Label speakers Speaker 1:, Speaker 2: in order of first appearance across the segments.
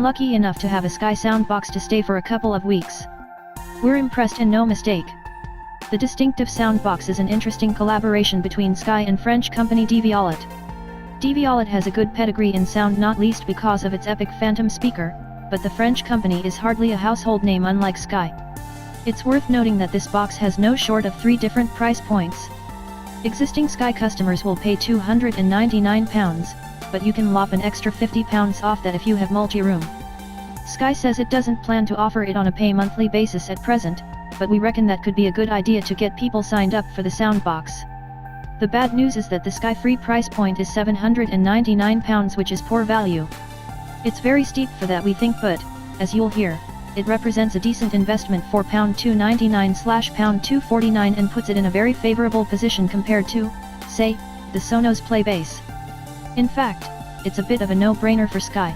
Speaker 1: lucky enough to have a Sky Soundbox to stay for a couple of weeks. We're impressed and no mistake. The distinctive Soundbox is an interesting collaboration between Sky and French company Devialet. Devialet has a good pedigree in sound, not least because of its epic Phantom speaker, but the French company is hardly a household name unlike Sky. It's worth noting that this box has no short of 3 different price points. Existing Sky customers will pay £299, but you can lop an extra £50 off that if you have multi-room. Sky says it doesn't plan to offer it on a pay monthly basis at present, but we reckon that could be a good idea to get people signed up for the Soundbox. The bad news is that the Sky free price point is £799, which is poor value. It's very steep for that, we think, but, as you'll hear, it represents a decent investment for £299/£249 and puts it in a very favorable position compared to, say, the Sonos Play Bass. In fact, it's a bit of a no-brainer for Sky.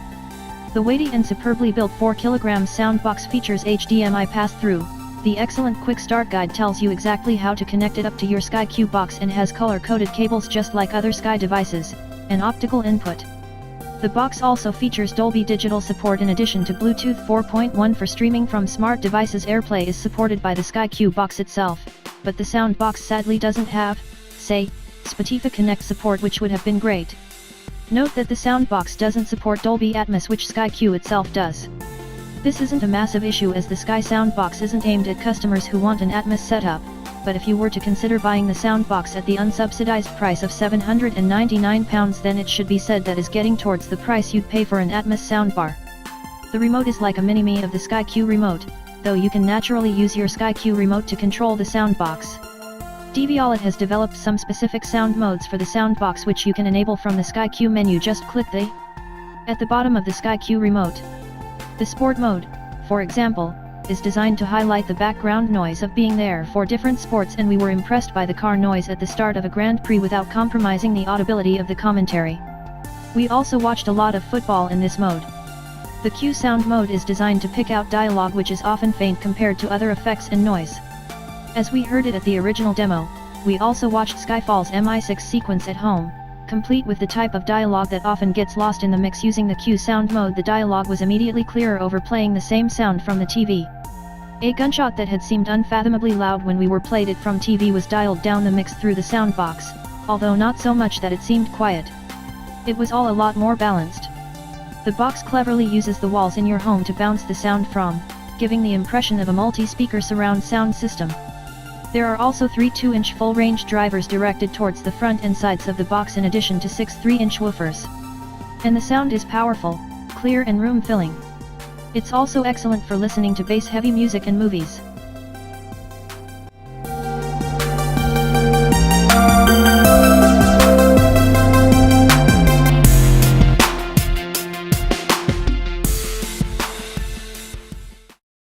Speaker 1: The weighty and superbly built 4kg Soundbox features HDMI pass-through. The excellent quick start guide tells you exactly how to connect it up to your Sky Q box and has color-coded cables just like other Sky devices, and optical input. The box also features Dolby digital support in addition to Bluetooth 4.1 for streaming from smart devices. AirPlay is supported by the Sky Q box itself, but the Soundbox sadly doesn't have, say, Spotify Connect support, which would have been great. Note that the Soundbox doesn't support Dolby Atmos, which Sky Q itself does. This isn't a massive issue as the Sky Soundbox isn't aimed at customers who want an Atmos setup, but if you were to consider buying the Soundbox at the unsubsidized price of £799, then it should be said that is getting towards the price you'd pay for an Atmos soundbar. The remote is like a mini-me of the Sky Q remote, though you can naturally use your Sky Q remote to control the Soundbox. Devialet has developed some specific sound modes for the Soundbox which you can enable from the Sky Q menu. Just click the at the bottom of the Sky Q remote. The Sport mode, for example, is designed to highlight the background noise of being there for different sports, and we were impressed by the car noise at the start of a Grand Prix without compromising the audibility of the commentary. We also watched a lot of football in this mode. The Q sound mode is designed to pick out dialogue which is often faint compared to other effects and noise. As we heard it at the original demo, we also watched Skyfall's MI6 sequence at home, complete with the type of dialogue that often gets lost in the mix. Using the Q sound mode, the dialogue was immediately clearer over playing the same sound from the TV. A gunshot that had seemed unfathomably loud when we were played it from TV was dialed down the mix through the Soundbox, although not so much that it seemed quiet. It was all a lot more balanced. The box cleverly uses the walls in your home to bounce the sound from, giving the impression of a multi-speaker surround sound system. There are also 3 2-inch full-range drivers directed towards the front and sides of the box in addition to 6 3-inch woofers. And the sound is powerful, clear and room-filling. It's also excellent for listening to bass-heavy music and movies.